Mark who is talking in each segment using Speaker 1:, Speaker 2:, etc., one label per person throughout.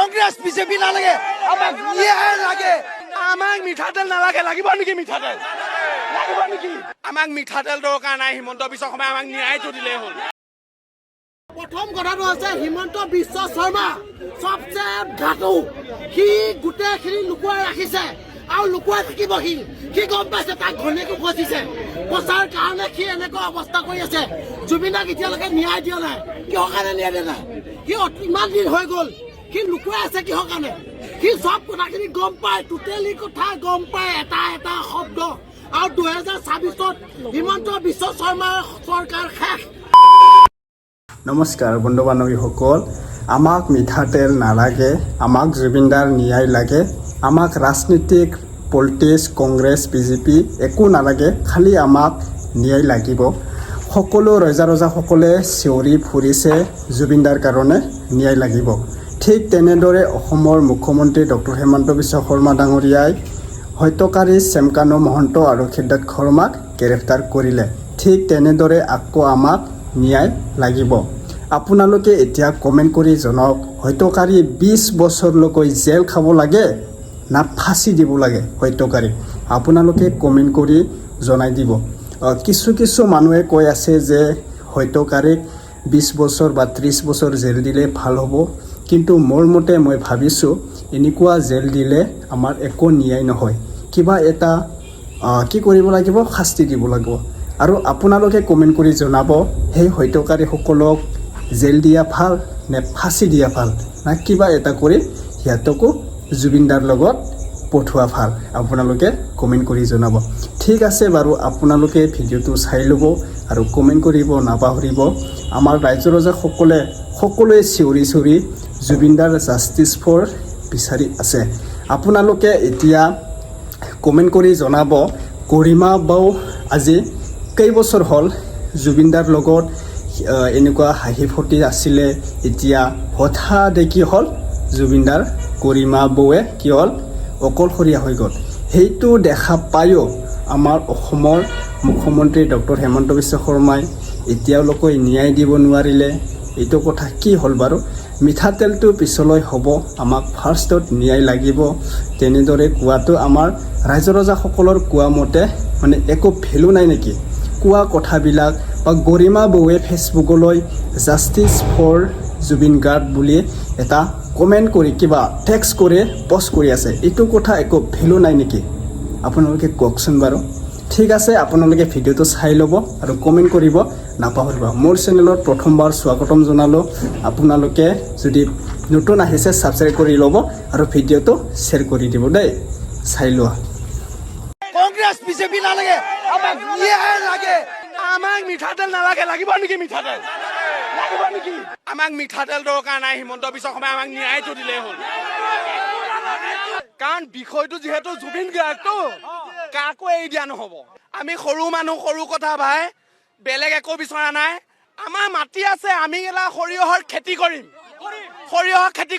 Speaker 1: Congress BJP নালাগে, আমাক ন্যায় লাগে। আমাক মিঠাতেল নালাগে, লাগিব নেকি মিঠাতেল? লাগিব নেকি? আমাক মিঠাতেল দৰকাৰ নাই, হিমন্ত বিশ্ব শৰ্মাই আমাক ন্যায়টো দিলেই হ'ল। প্ৰথম কথাটো হৈছে হিমন্ত বিশ্ব শৰ্মা সবচে ঘাটু। সি গোটেইখিনি লুকুৱাই ৰাখিছে আৰু লুকুৱাই থাকিব। সি গম পাইছে তাক ঘনীয়েকো ফচিছে, ফচাৰ কাৰণে সি এনেকুৱা অৱস্থা কৰি আছে। জুবিনক এতিয়ালৈকে ন্যায় দিয়া নাই, কিহৰ কাৰণে ন্যায় দিয়া নাই? সি ইমান দিন হৈ গ'ল, সি লুকুৱাই আছে কিহৰ কাৰণে? সি চব কথাখিনি গম পায়, টোটেলি কথা গম পায়, এটা এটা শব্দ। আৰু 2026 হিমন্ত বিশ্ব শৰ্মাৰ চৰকাৰ শেষ।
Speaker 2: নমস্কাৰ বন্ধু বান্ধৱীসকল, আমাক মিঠাতেল নালাগে, আমাক জুবিনদাৰ ন্যায় লাগে। আমাক ৰাজনীতিক পলিটিক্স কংগ্ৰেছ বিজেপি একো নালাগে, খালি আমাক ন্যায় লাগিব। সকলো ৰজাসকলে চিঞৰি ফুৰিছে জুবিনদাৰ কাৰণে ন্যায় লাগিব। ঠিক তেনেদৰে অসমৰ মুখ্যমন্ত্ৰী ডক্টৰ হিমন্ত বিশ্ব শৰ্মা ডাঙৰীয়াই হত্যাকাৰী শ্যামকানু মহন্ত আৰু সিদ্ধাৰ্থ শৰ্মাক গ্ৰেপ্তাৰ কৰিলে। ঠিক তেনেদৰে আকৌ আমাক ন্যায় লাগিব। আপোনালোকে এতিয়া কমেণ্ট কৰি জনাওক, হত্যাকাৰী 20 বছৰলৈকে জেল খাব লাগে না ফাঁচি দিব লাগে হত্যাকাৰী? আপোনালোকে কমেণ্ট কৰি জনাই দিব। কিছু মানুহে কৈ আছে যে হত্যাকাৰীক 20 বছৰ বা 30 বছৰ জেল দিলে ভাল হ'ব, কিন্তু মোৰ মতে মই ভাবিছোঁ এনেকুৱা জেল দিলে আমাৰ একো ন্যায় নহয়। কিবা এটা কি কৰিব লাগিব, শাস্তি দিব লাগিব। আৰু আপোনালোকে কমেণ্ট কৰি জনাব, সেই হত্যাকাৰীসকলক জেল দিয়া ভাল নে ফাঁচি দিয়া ভাল, না কিবা এটা কৰি সিহঁতকো জুবিনদাৰ লগত পঠোৱা ভাল? আপোনালোকে কমেণ্ট কৰি জনাব। ঠিক আছে বাৰু, আপোনালোকে ভিডিঅ'টো চাই ল'ব আৰু কমেণ্ট কৰিব নাপাহৰিব। আমাৰ সকলোৱে চিঞৰি জুবিনদাৰ জাষ্টিছ ফৰ বিচাৰি আছে। আপোনালোকে এতিয়া কমেণ্ট কৰি জনাব, গৰিমা বাও আজি কেইবছৰ হ'ল জুবিনদাৰ লগত এনেকুৱা হাঁহি ফূৰ্তি আছিলে, এতিয়া হঠাৎ কি হ'ল জুবিনদাৰ গৰিমা বৌৱে কি হ'ল অকলশৰীয়া হৈ গ'ল। সেইটো দেখা পায়ো আমাৰ অসমৰ মুখ্যমন্ত্ৰী ডক্টৰ হিমন্ত বিশ্ব শৰ্মাই এতিয়ালৈকে ন্যায় দিব নোৱাৰিলে। এইটো কথা কি হ'ল বাৰু? মিঠাতেলটো পিছলৈ হ'ব, আমাক ফাৰ্ষ্টত ন্যায় লাগিব। তেনেদৰে কোৱাটো আমাৰ ৰজাসকলৰ কোৱা মতে মানে একো ভেলু নাই নেকি? কোৱা কথাবিলাক বা গৰিমা বৌৱে ফেচবুকলৈ জাষ্টিছ ফৰ জুবিন গাৰ্ড বুলি এটা কমেণ্ট কৰি কিবা টেক্সট কৰি পষ্ট কৰি আছে, এইটো কথা একো ভেলু নাই নেকি? আপোনালোকে কওকচোন বাৰু। ঠিক আছে, আপোনালোকে ভিডিঅ'টো চাই ল'ব আৰু কমেণ্ট কৰিব নাপাহৰিব। মোৰ চেনেলত প্ৰথমবাৰ স্বাগতম জনালোঁ। আপোনালোকে যদি নতুন আহিছে ছাবস্ক্ৰাইব কৰি ল'ব আৰু ভিডিঅ'টো শ্বেয়াৰ কৰি দিব দেই। চাই লোৱা।
Speaker 1: কংগ্ৰেছ বিজেপি নালাগে, আমাক ন্যায় লাগে। আমাক মিঠাতেল নালাগে, লাগিব নেকি মিঠাতেল? লাগিব নেকি? আমাক মিঠাতেল দৰকাৰ নাই, হিমন্ত বিশ্ব শৰ্মাই আমাক ন্যায়টো দিলেই হ'ল। কাৰণ বিষয়টো যিহেতু জুবিন গাৰ্গটো কাকো এৰি দিয়া নহ'ব। আমি সৰু মানুহ, সৰু কথা ভাই, বেলেগ একো বিচৰা নাই। আমাৰ মাটি আছে, আমি এলা সৰিয়হৰ খেতি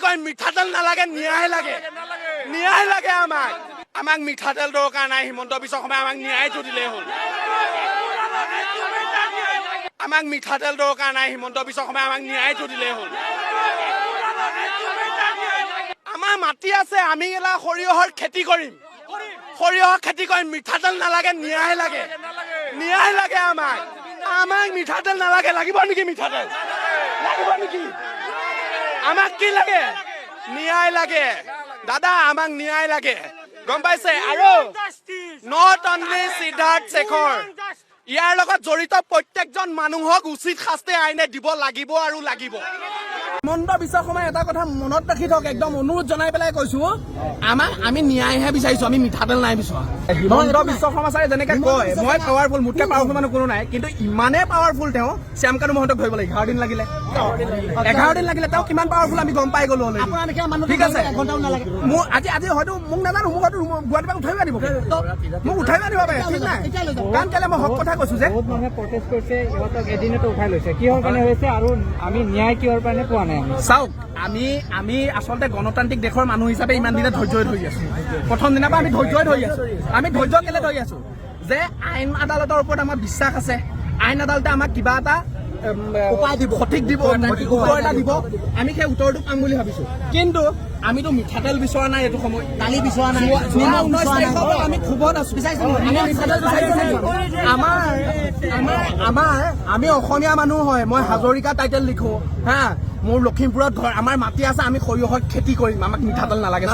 Speaker 1: কৰিম, মিঠাতেল নালাগে, ন্যায় লাগে, ন্যায় লাগে আমাক। আমাক মিঠাতেল দৰকাৰ নাই, হিমন্ত বিশ্ব শৰ্মাই আমাক ন্যায়টো দিলেই হ'ল। আমাক মিঠাতেল দৰকাৰ নাই, হিমন্ত বিশ্ব শৰ্মাই আমাক ন্যায়টো দিলেই হ'ল। আমাৰ মাটি আছে, আমি এলা সৰিয়হৰ খেতি কৰিম, মিঠাতেল নালাগে, ন্যায় লাগে, ন্যায় লাগে আমাক। আমাক মিঠাতেল নালাগে, লাগিব নেকি মিঠাতেল? লাগিব নেকি? আমাক কি লাগে? ন্যায় লাগে দাদা, আমাক ন্যায় লাগে, গম পাইছে? আৰু নট অনলি সিদ্ধাৰ্থ শেখৰ, ইয়াৰ লগত জড়িত প্ৰত্যেকজন মানুহক উচিত শাস্তি আইনে দিব লাগিব আৰু লাগিব। হিমন্ত বিশ্ব শৰ্মাই এটা কথা মনত ৰাখি থওক, একদম অনুৰোধ জনাই পেলাই কৈছো, আমি ন্যায়হে বিচাৰিছো, আমি মিঠাতেল নাই বিচৰা। হিমন্ত বিশ্ব শৰ্মা ছাৰে যেনেকে কয় মই পাৱাৰফুল, মোতকে পাৱাৰফুল মানুহ কোনো নাই, কিন্তু ইমানেই পাৱাৰফুল তেওঁ শ্যামকানু মহন্তক ধৰিবলৈ 11 দিন লাগিলে। 11 দিন লাগিলে, তেওঁ কিমান পাৱাৰফুল আমি গম পাই গলো। ঠিক আছে, মোৰ আজি হয়তো মোক নাজানো, মোক হয়তো গুৱাহাটীৰ পৰা উঠাই দিব, মোক উঠাই দিব পাৰে, ঠিক নাই? কাৰণ কেলে মই হক কথা কৈছো যে
Speaker 3: বহুত মানুহে প্ৰটেষ্ট কৰিছে, ইহঁতক এদিনতে উঠাই লৈছে, কিহৰ কাৰণে হৈছে আৰু আমি ন্যায় কিহৰ কাৰণে পোৱা নাই?
Speaker 1: চাওক, আমি আচলতে গণতান্ত্ৰিক দেশৰ মানুহ হিচাপে ইমান দিনে ধৈৰ্য ধৰি আছো। প্ৰথম দিনৰ পৰা আমি ধৈৰ্য ধৰি আছো। আমি ধৈৰ্য কেলে ধৰি আছো? যে আইন আদালতৰ ওপৰত আমাৰ বিশ্বাস আছে। আইন আদালতে আমাক কিবা এটা সঠিক দিব উত্তৰ এটা দিব আমি সেই উত্তৰটো পাম বুলি ভাবিছো কিন্তু আমিতো মিঠাতেল বিচৰা নাই এইটো সময় দালি বিচৰা নাই 19 তাৰিখৰ পৰা আমি খুবত আছো আমি অসমীয়া মানুহ হয় মই হাজৰিকা টাইটেল লিখো হা মোৰ লখিমপুৰত ঘৰ আমাৰ মাটি আছে আমি সৰিয়হৰ খেতি কৰিম আমাক মিঠাতেল নালাগে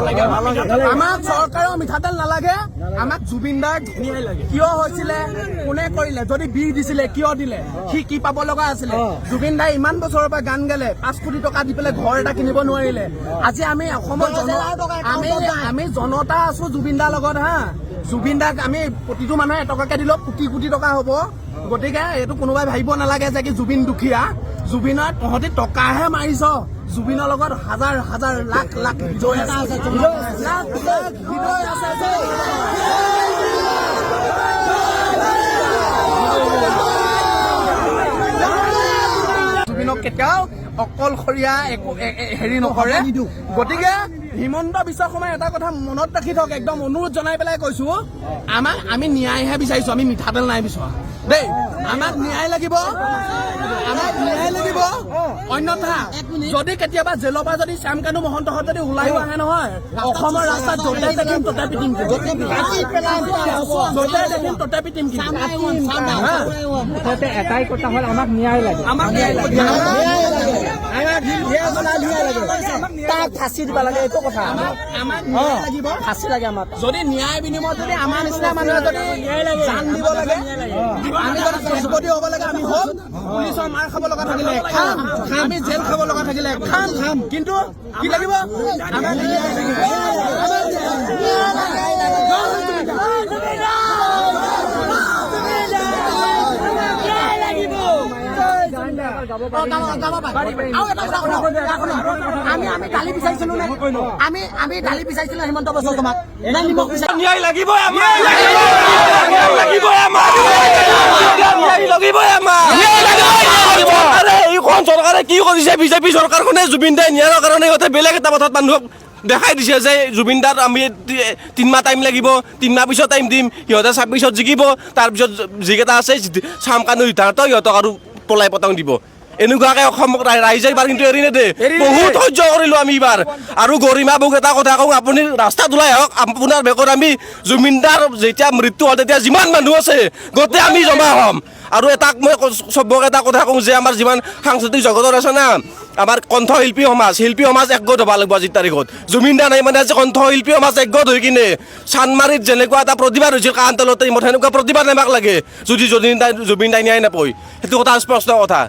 Speaker 1: আমাক চৰকাৰেও মিঠাতেল নালাগে আমাক জুবিন দাৰ ধুনীয়াই লাগে কিয় হৈছিলে কোনে কৰিলে যদি বিষ দিছিলে কিয় দিলে সি কি পাব লগা আছিলে জুবিন দাই ইমান বছৰৰ পৰা গান গালে 5 কোটি টকা দি পেলাই ঘৰ এটা কিনিব নোৱাৰিলে আজি আমি অসমৰ আমি জনতা আছো জুবিন দাৰ লগত হা জুবিন দাক আমি প্ৰতিটো মানুহে এটকাকে দিলেও কোটি কোটি টকা হ'ব গতিকে এইটো কোনোবাই ভাবিব নালাগে যে কি জুবিন দুখীয়া জুবিনৰ তহঁতি টকাহে মাৰিছ জুবিনৰ লগত হাজাৰ হাজাৰ লাখ লাখ হৃদয় আছে জুবিনক কেতিয়াও অকলশৰীয়া একো হেৰি নকৰে গতিকে হিমন্ত বিশ্ব শৰ্মাই এটা কথা মনত ৰাখি থওক একদম অনুৰোধ জনাই পেলাই কৈছো আমি ন্যায়হে বিচাৰিছো আমি মিঠাতেল নাই বিচৰা দেই আমাক ন্যায় লাগিব অন্যথা যদি কেতিয়াবা জেলৰ পৰা যদি শ্যামকানু মহন্তহঁত যদি ওলাইও আহে নহয় অসমৰ ৰাস্তাত য'তে দেখিম ততে পিটিম ততে পিটিম
Speaker 3: এটাই কথা হ'ল আমাক ন্যায় লাগে
Speaker 1: তাক ফাঁচি দিব লাগে এইটো কথা আমাক লাগিব ফাঁচি লাগে আমাক যদি ন্যায় বিনিময়ত যদি আমাৰ নিচিনা মানুহে যদি জান দিব লাগে আমি যদি ৰাষ্ট্ৰপতি হ'ব লাগে আমি হ'ম পুলিচৰ মাৰ খাব লগা থাকিলে খাম আমি জেল খাব লগা থাকিলে খাম কিন্তু কি লাগিব আমাক আমি গালি বিচাৰিছিলো নে আমি গালি বিচাৰিছিলো হিমন্ত বিশ্ব শৰ্মাক ন্যায় লাগিবই এইখন চৰকাৰে কি কৰিছে বিজেপি চৰকাৰখনে জুবিন দাই ন্যায়ৰ কাৰণে সিহঁতে বেলেগ এটা পথত মানুহক দেখাই দিছে যে জুবিন দাৰ আমি 3 মাহ টাইম লাগিব 3 মাহ পিছত টাইম দিম সিহঁতে 26ত জিকিব তাৰপিছত যিকেইটা আছে শ্যামকানু সিদ্ধাৰ্থ সিহঁতক আৰু পলাই পতাং দিব এনেকুৱাকে অসম ৰাইজে এইবাৰ কিন্তু এৰি নেদে বহুত সহ্য কৰিলো আমি এইবাৰ আৰু গৰিমা বুক এটা কথা কওঁ আপুনি ৰাস্তাত ওলাই আহক আপোনাৰ বেগত আমি জুবিন দাৰ যেতিয়া মৃত্যু হ'ল তেতিয়া যিমান মানুহ আছে গোটেই আমি জমা হ'ম আৰু এটাক মই চবক এটা কথা কওঁ যে আমাৰ যিমান সাংস্কৃতিক জগতৰ আছে না আমাৰ কণ্ঠশিল্পী সমাজ একগোট হ'ব লাগিব আজিৰ তাৰিখত জুবিন দা নাই মানে আজি কণ্ঠশিল্পী সমাজ একগোট হৈ কিনে চানমাৰীত যেনেকুৱা এটা প্ৰতিবাদ হৈছিল কান্তলতে সেনেকুৱা প্ৰতিবাদ নামাক লাগে যদি জুবিন দাই ন্যায় নাপায় সেইটো কথা স্পষ্ট কথা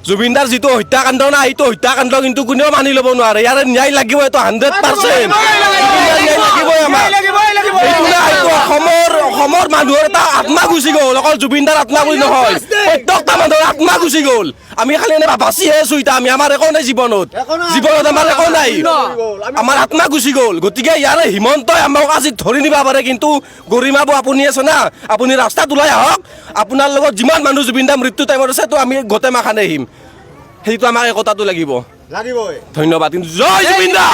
Speaker 1: জুবিন দাৰ যিটো হত্যাকাণ্ড না সেইটো হত্যাকাণ্ড কিন্তু কোনেও মানি ল'ব নোৱাৰে ইয়াৰে ন্যায় লাগিব এইটো 100% অসমৰ মানুহৰ এটা আত্মা গুচি গ'ল অকল জুবিন দাৰ আত্মা বুলি নহয় প্ৰত্যেকটা মানুহৰ আত্মা গুচি গ'ল আমি খালি এনে বাচিহে আছো এতিয়া আমাৰ একো নাই জীৱনত আমাৰ একো নাই আমাৰ আত্মা গুচি গ'ল গতিকে ইয়াৰে হিমন্তই আমাক আজি ধৰি নিব পাৰে কিন্তু গৰিমা বৌ আপুনি আছে না আপুনি ৰাস্তাত ওলাই আহক আপোনাৰ লগত যিমান মানুহ জুবিন দাৰ মৃত্যু টাইমত আছে তো আমি গোটেই মাখানে আহিম সেইটো আমাক একতাটো লাগিব ধন্যবাদ কিন্তু জয় জুবিন দা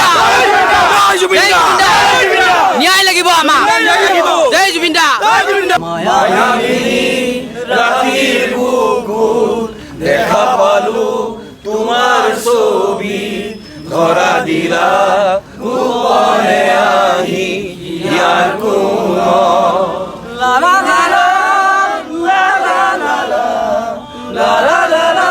Speaker 1: ন্যায় লাগিব আমাক জয় জুবিন দা দেখা পালো তোমাৰ ছবি ধৰা দিলা গোপনে আহি ইয়াৰ কোন লা লা লা লা লা লা লা লা লা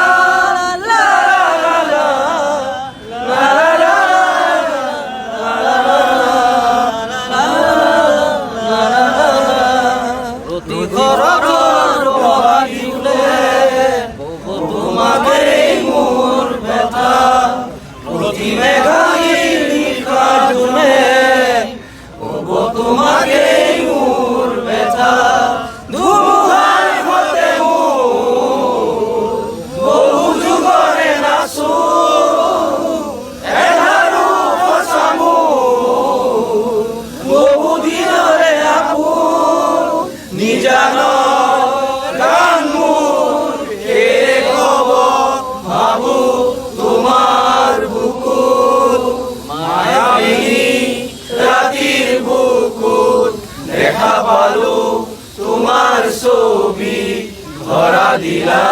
Speaker 4: তোমাৰ ছবি ধৰা দিলা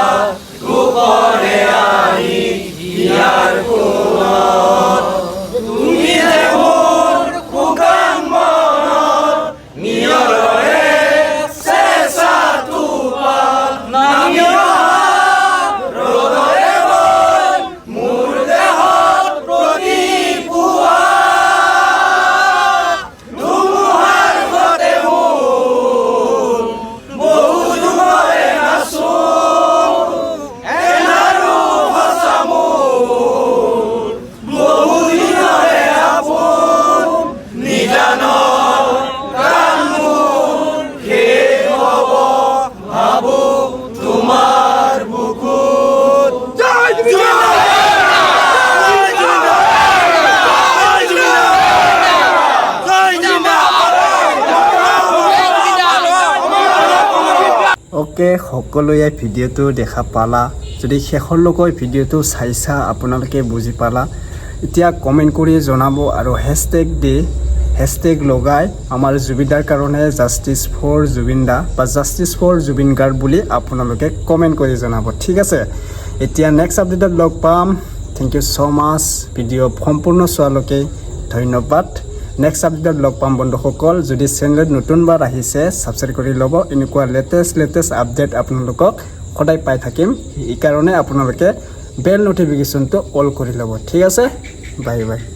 Speaker 2: ওকে সকলোৱে ভিডিঅ'টো দেখা পালা যদি শেষলৈকে ভিডিঅ'টো চাইছা আপোনালোকে বুজি পালা এতিয়া কমেণ্ট কৰি জনাব আৰু হেশটেগ দি হেশটেগ লগাই আমাৰ জুবিনদাৰ কাৰণে জাষ্টিছ ফৰ জুবিনদা বা জাষ্টিছ ফৰ জুবিন গাৰ্ড বুলি আপোনালোকে কমেণ্ট কৰি জনাব ঠিক আছে এতিয়া নেক্সট আপডেটত লগ পাম thank you so' much video' সম্পূৰ্ণ চোৱালৈকে ধন্যবাদ নেক্সট আপডেটত লগ পাম বন্ধুসকল যদি চেনেলত নতুনবাৰ আহিছে ছাবস্ক্ৰাইব কৰি ল'ব এনেকুৱা লেটেষ্ট আপডেট আপোনালোকক সদায় পাই থাকিম এই কাৰণে আপোনালোকে বেল নটিফিকেশ্যনটো অল কৰি ল'ব ঠিক আছে বাই বাই